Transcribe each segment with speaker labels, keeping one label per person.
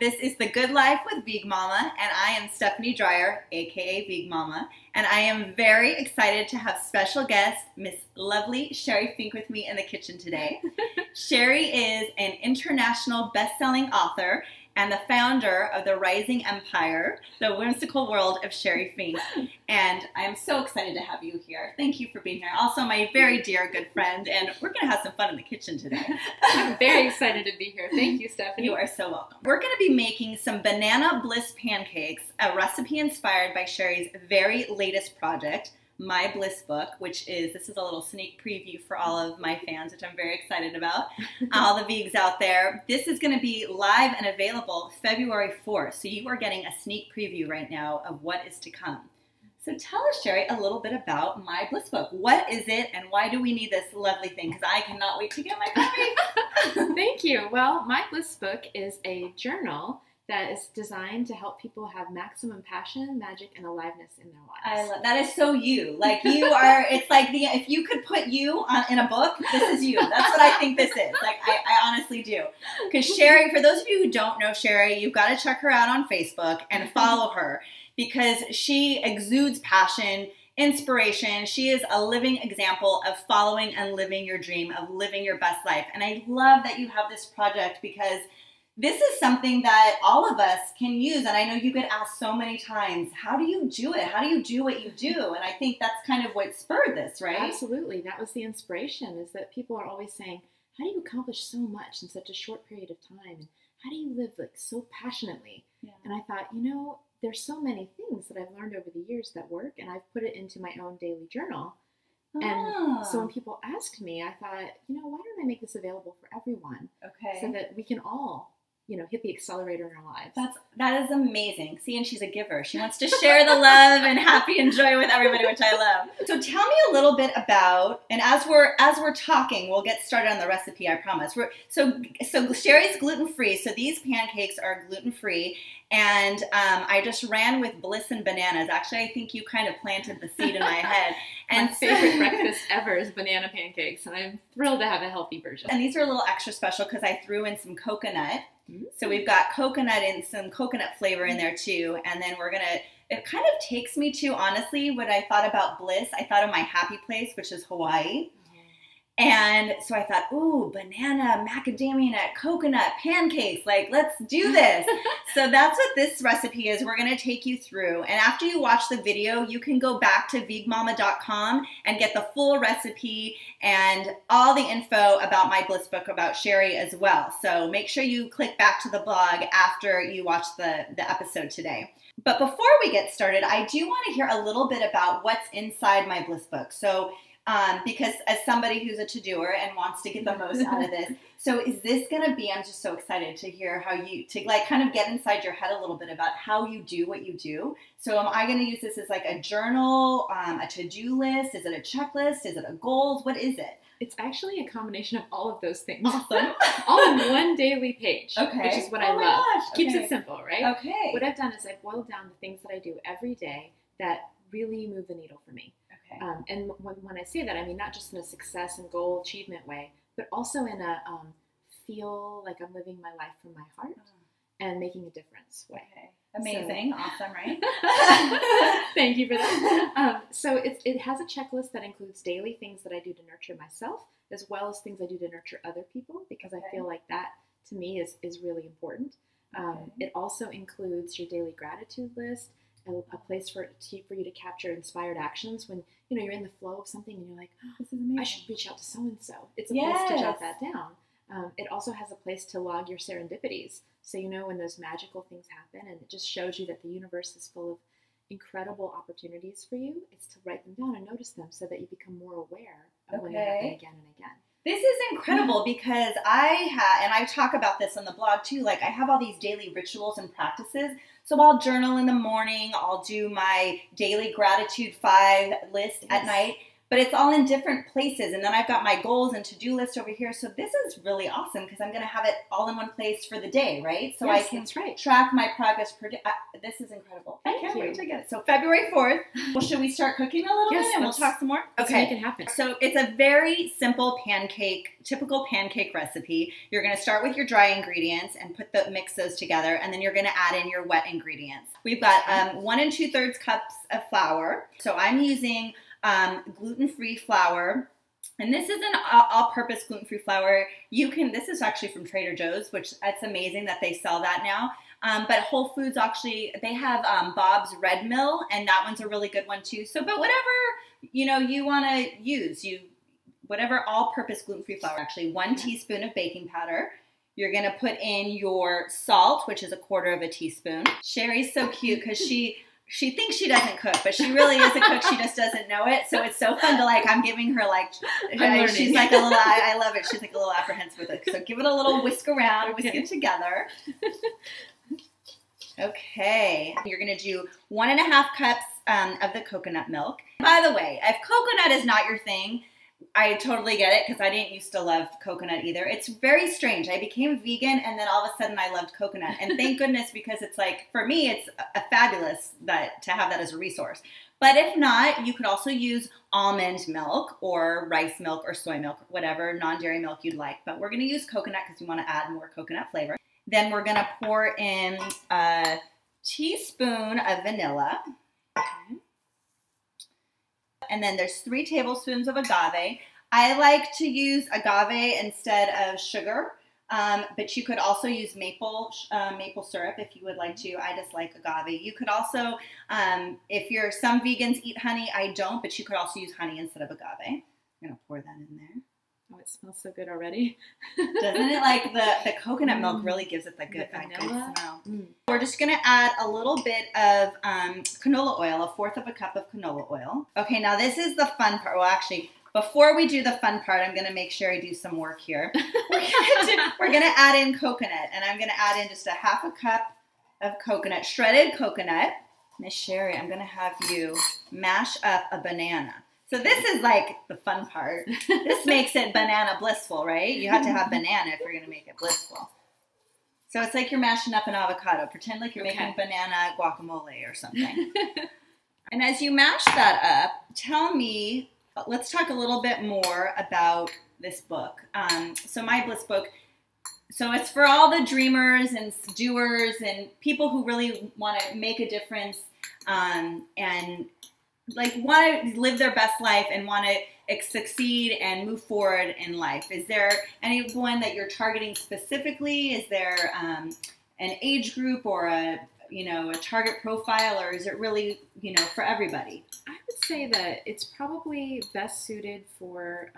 Speaker 1: This is the Good Life with VeegMama, and I am Stephanie Dreyer, aka VeegMama, and I am very excited to have special guest, Miss lovely Sheri Fink, with me in the kitchen today. Sheri is an international best-selling author and the founder of the rising empire, the whimsical world of Sheri Fink. And I'm so excited to have you here. Thank you for being here. Also, my very dear good friend, and we're going to have some fun in the kitchen today.
Speaker 2: I'm very excited to be here. Thank you, Stephanie.
Speaker 1: You are so welcome. We're going to be making some banana bliss pancakes, a recipe inspired by Sheri's very latest project, my Bliss Book, which is, this is a little sneak preview for all of my fans, which I'm very excited about, all the Veegs out there. This is going to be live and available February 4th, so you are getting a sneak preview right now of what is to come. So tell us, Sheri, a little bit about my Bliss Book. What is it, and why do we need this lovely thing? Because I cannot wait to get my copy.
Speaker 2: Thank you. Well, my Bliss Book is a journal that is designed to help people have maximum passion, magic, and aliveness in their lives.
Speaker 1: I love that. Is so you. Like, you are, it's like the, if you could put you in a book, this is you. That's what I think this is. Like, I honestly do. Because Sheri, for those of you who don't know Sheri, you've got to check her out on Facebook and follow her, because she exudes passion, inspiration. She is a living example of following and living your dream, of living your best life. And I love that you have this project, because this is something that all of us can use. And I know you get asked so many times, how do you do it? How do you do what you do? And I think that's kind of what spurred this, right?
Speaker 2: Absolutely. That was the inspiration, is that people are always saying, how do you accomplish so much in such a short period of time? And how do you live like so passionately? Yeah. And I thought, you know, there's so many things that I've learned over the years that work, and I've put it into my own daily journal. And so when people asked me, I thought, you know, why don't I make this available for everyone? Okay. So that we can all, you know, hit the accelerator in our lives.
Speaker 1: That is amazing. See, and she's a giver. She wants to share the love and happy and joy with everybody, which I love. So tell me a little bit about, and as we're talking, we'll get started on the recipe, I promise. So Sheri's gluten-free. So these pancakes are gluten-free, and I just ran with Bliss and bananas. Actually, I think you kind of planted the seed in my head.
Speaker 2: And my favorite breakfast ever is banana pancakes, and I'm thrilled to have a healthy version.
Speaker 1: And these are a little extra special because I threw in some coconut. So we've got coconut and some coconut flavor in there too. And then we're going to, it kind of takes me to, honestly, what I thought about Bliss. I thought of my happy place, which is Hawaii. And so I thought, ooh, banana, macadamia nut, coconut, pancakes, like, let's do this. So that's what this recipe is. We're going to take you through. And after you watch the video, you can go back to veegmama.com and get the full recipe and all the info about my Bliss Book, about Sheri as well. So make sure you click back to the blog after you watch the episode today. But before we get started, I do want to hear a little bit about what's inside my Bliss Book. So because as somebody who's a to-doer and wants to get the most out of this, so is this going to be, I'm just so excited to hear how you, to like kind of get inside your head a little bit about how you do what you do. So am I going to use this as like a journal, a to-do list? Is it a checklist? Is it a goals? What is it?
Speaker 2: It's actually a combination of all of those things.
Speaker 1: Awesome.
Speaker 2: All in one daily page, which is what I love.
Speaker 1: Gosh.
Speaker 2: Keeps it simple, right?
Speaker 1: Okay.
Speaker 2: What I've done is I've boiled down the things that I do every day that really move the needle for me. And when I say that, I mean not just in a success and goal achievement way, but also in a feel like I'm living my life from my heart and making a difference way.
Speaker 1: Okay. Amazing. So, awesome, right?
Speaker 2: Thank you for that. So it has a checklist that includes daily things that I do to nurture myself, as well as things I do to nurture other people, because I feel like that, to me, is really important. It also includes your daily gratitude list, a place for you to capture inspired actions when you're in the flow of something and you're like, oh, this is amazing. I should reach out to so-and-so. It's a place to jot that down. It also has a place to log your serendipities, so you know when those magical things happen, and it just shows you that the universe is full of incredible opportunities for you. It's to write them down and notice them so that you become more aware of when they happen again and again.
Speaker 1: This is incredible because I talk about this on the blog too, like I have all these daily rituals and practices. So I'll journal in the morning, I'll do my daily gratitude 5 list at night. but it's all in different places. And then I've got my goals and to-do list over here. So this is really awesome because I'm going to have it all in one place for the day, right? So
Speaker 2: yes,
Speaker 1: I can
Speaker 2: right.
Speaker 1: track my progress per day. This is incredible. I can't wait to get it. So February 4th, well, should we start cooking a little bit and we'll talk some more?
Speaker 2: Let's make it happen.
Speaker 1: So it's a very simple typical pancake recipe. You're going to start with your dry ingredients and mix those together, and then you're going to add in your wet ingredients. We've got 1 2/3 cups of flour. So I'm using gluten-free flour, and this is an all-purpose gluten-free flour. This is actually from Trader Joe's, which it's amazing that they sell that now. But Whole Foods actually, they have Bob's Red Mill, and that one's a really good one too. So, but whatever you want to use, whatever all-purpose gluten-free flour. Actually, 1 teaspoon of baking powder. You're gonna put in your salt, which is 1/4 teaspoon. Sheri's so cute because she thinks she doesn't cook, but she really is a cook. She just doesn't know it. So it's so fun to I'm giving her she's like a little, I love it. She's like a little apprehensive with it. So give it a little whisk around, whisk it together. Okay. You're going to do 1 1/2 cups of the coconut milk. By the way, if coconut is not your thing, I totally get it because I didn't used to love coconut either. It's very strange. I became vegan and then all of a sudden I loved coconut. And thank goodness, because it's for me, it's a fabulous to have that as a resource. But if not, you could also use almond milk or rice milk or soy milk, whatever non-dairy milk you'd like. But we're going to use coconut because we want to add more coconut flavor. Then we're going to pour in a teaspoon of vanilla. Okay. And then there's 3 tablespoons of agave. I like to use agave instead of sugar, but you could also use maple syrup if you would like to. I just like agave. You could also, some vegans eat honey. I don't, but you could also use honey instead of agave. I'm going to pour that in there.
Speaker 2: Oh, it smells so good already.
Speaker 1: Doesn't it? The coconut milk really gives it good smell. We're just going to add a little bit of canola oil, 1/4 cup of canola oil. Okay, now this is the fun part. Well, actually, before we do the fun part, I'm going to make sure I do some work here. We're going to add in coconut, and I'm going to add in just 1/2 cup of coconut, shredded coconut. Miss Sheri, I'm going to have you mash up a banana. So this is the fun part. This makes it banana blissful, right? You have to have banana if you're going to make it blissful. So it's like you're mashing up an avocado. Pretend like you're making banana guacamole or something. And as you mash that up, let's talk a little bit more about this book. So my Bliss Book, so it's for all the dreamers and doers and people who really want to make a difference and want to live their best life and want to succeed and move forward in life. Is there anyone that you're targeting specifically? Is there an age group or a target profile, or is it really, for everybody?
Speaker 2: I would say that it's probably best suited for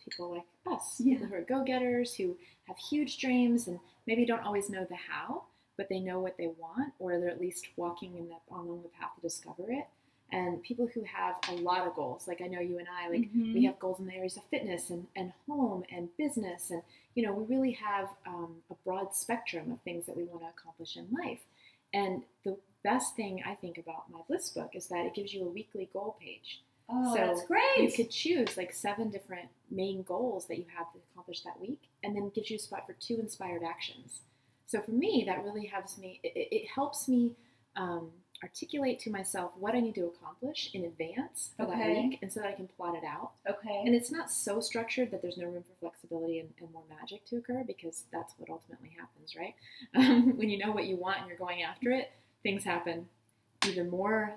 Speaker 2: people like us, people who are go-getters, who have huge dreams and maybe don't always know the how, but they know what they want, or they're at least walking along the path to discover it. And people who have a lot of goals, like I know you and I, we have goals in the areas of fitness and home and business. And, we really have a broad spectrum of things that we want to accomplish in life. And the best thing I think about my Bliss Book is that it gives you a weekly goal page.
Speaker 1: Oh,
Speaker 2: so
Speaker 1: that's great.
Speaker 2: You could choose 7 different main goals that you have to accomplish that week, and then gives you a spot for 2 inspired actions. So for me, that really helps me. It helps me articulate to myself what I need to accomplish in advance for that week, and so that I can plot it out.
Speaker 1: Okay.
Speaker 2: And it's not so structured that there's no room for flexibility and more magic to occur, because that's what ultimately happens, right? When you know what you want and you're going after it, things happen even more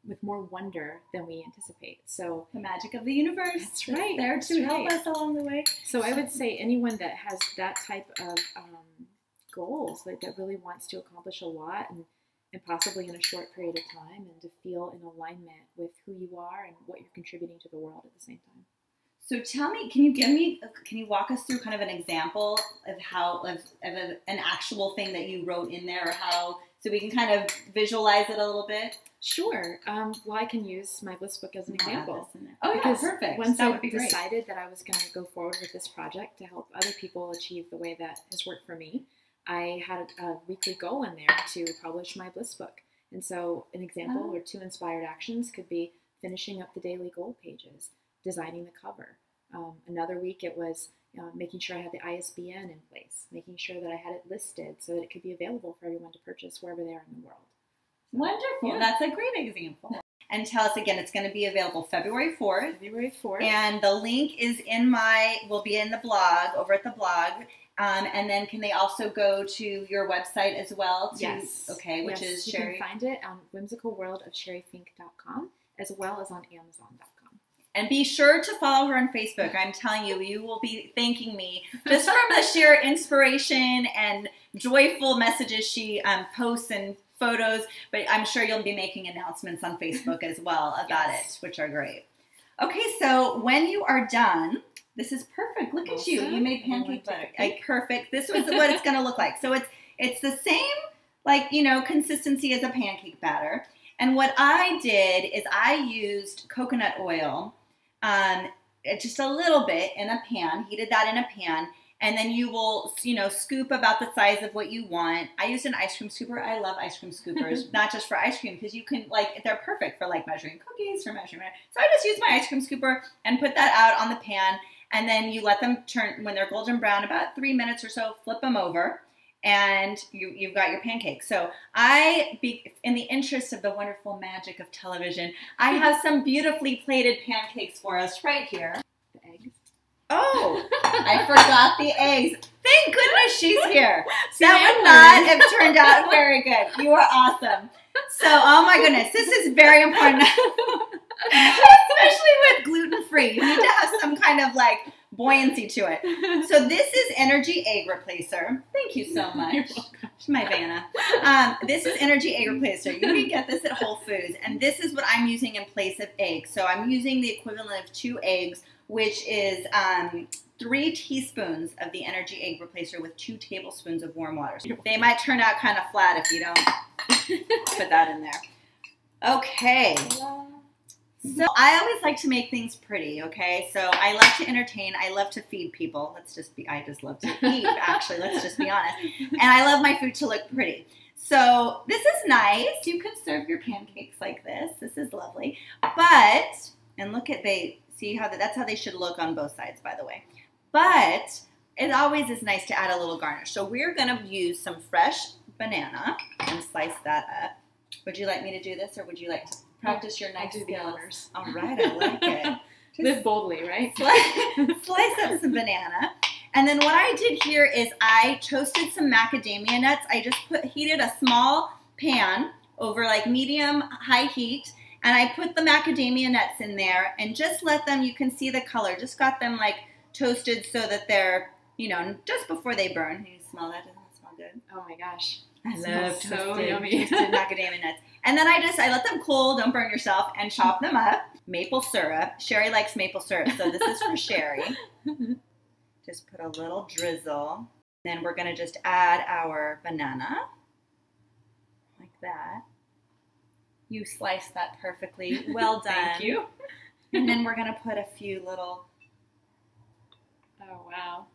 Speaker 2: with more wonder than we anticipate. So
Speaker 1: the magic of the universe.
Speaker 2: That's right.
Speaker 1: There to help us along the way.
Speaker 2: So I would say anyone that has that type of goals, that really wants to accomplish a lot and possibly in a short period of time, and to feel in alignment with who you are and what you're contributing to the world at the same time.
Speaker 1: So tell me, can you walk us through kind of an example of how, of an actual thing that you wrote in there, or how, so we can kind of visualize it a little bit?
Speaker 2: Sure. Well, I can use my Bliss Book as an example.
Speaker 1: Oh, yeah, perfect.
Speaker 2: Once I decided that I was going to go forward with this project to help other people achieve the way that has worked for me, I had a weekly goal in there to publish my Bliss Book. And so an example or 2 inspired actions could be finishing up the daily goal pages, designing the cover. Another week it was making sure I had the ISBN in place, making sure that I had it listed so that it could be available for everyone to purchase wherever they are in the world.
Speaker 1: Wonderful.
Speaker 2: Yeah.
Speaker 1: That's a great example. And tell us again, it's going to be available February 4th.
Speaker 2: February 4th.
Speaker 1: And the link is will be in the blog, over at the blog. And then can they also go to your website as well?
Speaker 2: Yes.
Speaker 1: Okay, which is Sheri.
Speaker 2: You can find it on whimsicalworldofsherifink.com as well as on amazon.com.
Speaker 1: And be sure to follow her on Facebook. I'm telling you, you will be thanking me just from the sheer inspiration and joyful messages she posts and photos. But I'm sure you'll be making announcements on Facebook as well about it, which are great. Okay, so when you are done, this is perfect. Look at you. You made pancake butter. Perfect. This was what it's going to look like. So it's the same, consistency as a pancake batter. And what I did is I used coconut oil, just a little bit in a pan, heated that in a pan, and then you will, scoop about the size of what you want. I used an ice cream scooper. I love ice cream scoopers, not just for ice cream, because you can, they're perfect for, measuring cookies or measuring. So I just used my ice cream scooper and put that out on the pan, and then you let them turn, when they're golden brown, about 3 minutes or so, flip them over, and you've got your pancakes. So in the interest of the wonderful magic of television, I have some beautifully plated pancakes for us right here.
Speaker 2: The eggs.
Speaker 1: Oh, I forgot the eggs. Thank goodness she's here. That would not have turned out very good. You are awesome. So, oh my goodness, this is very important. Especially with gluten-free. You need to have some kind of buoyancy to it. So this is Energy Egg Replacer. Thank you so much. My Vanna. This is Energy Egg Replacer. You can get this at Whole Foods. And this is what I'm using in place of eggs. So I'm using the equivalent of 2 eggs, which is 3 teaspoons of the Energy Egg Replacer with 2 tablespoons of warm water. So they might turn out kind of flat if you don't put that in there. Okay. So I always like to make things pretty, okay? So I love to entertain. I love to feed people. I just love to eat, actually. Let's just be honest. And I love my food to look pretty. So this is nice. You can serve your pancakes like this. This is lovely. But, and look at, see how that's how they should look on both sides, by the way. But it always is nice to add a little garnish. So we're going to use some fresh banana and slice that up. Would you like me to do this, or would you like to practice your nice skills? All right, I like it.
Speaker 2: Live boldly, right?
Speaker 1: Slice up some banana. And then what I did here is I toasted some macadamia nuts. I just heated a small pan over medium-high heat, and I put the macadamia nuts in there and just let them, you can see the color, just got them toasted so that they're, just before they burn. Can you smell that? Doesn't it smell good?
Speaker 2: Oh my gosh.
Speaker 1: I love
Speaker 2: so yummy.
Speaker 1: toasted macadamia nuts. And then I let them cool, don't burn yourself, and chop them up. Maple syrup. Sherry likes maple syrup, so this is for Sherry. Just put a little drizzle. Then we're going to just add our banana, like that. You sliced that perfectly. Well done.
Speaker 2: Thank you.
Speaker 1: And then we're going to put a few little...
Speaker 2: Oh, wow.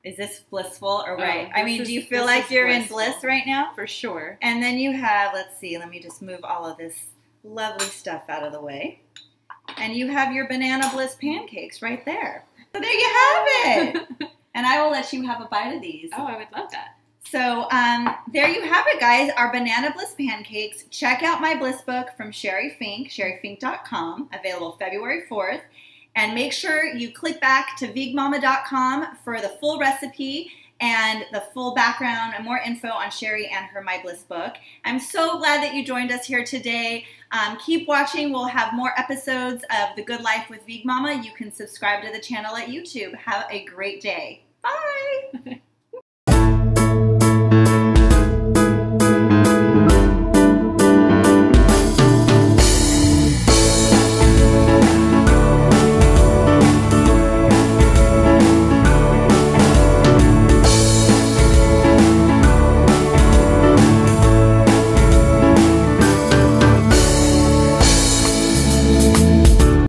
Speaker 1: Is this blissful or right?
Speaker 2: Oh,
Speaker 1: do you feel like you're in bliss right now?
Speaker 2: For sure.
Speaker 1: And then you have, let's see, let me just move all of this lovely stuff out of the way. And you have your Banana Bliss pancakes right there. So there you have it. And I will let you have a bite of these.
Speaker 2: Oh, I would love that.
Speaker 1: So there you have it, guys, our Banana Bliss pancakes. Check out my Bliss Book from Sheri Fink, sherifink.com, available February 4th. And make sure you click back to VeegMama.com for the full recipe and the full background and more info on Sherry and her My Bliss book. I'm so glad that you joined us here today. Keep watching. We'll have more episodes of The Good Life with VeegMama. You can subscribe to the channel at YouTube. Have a great day. Bye.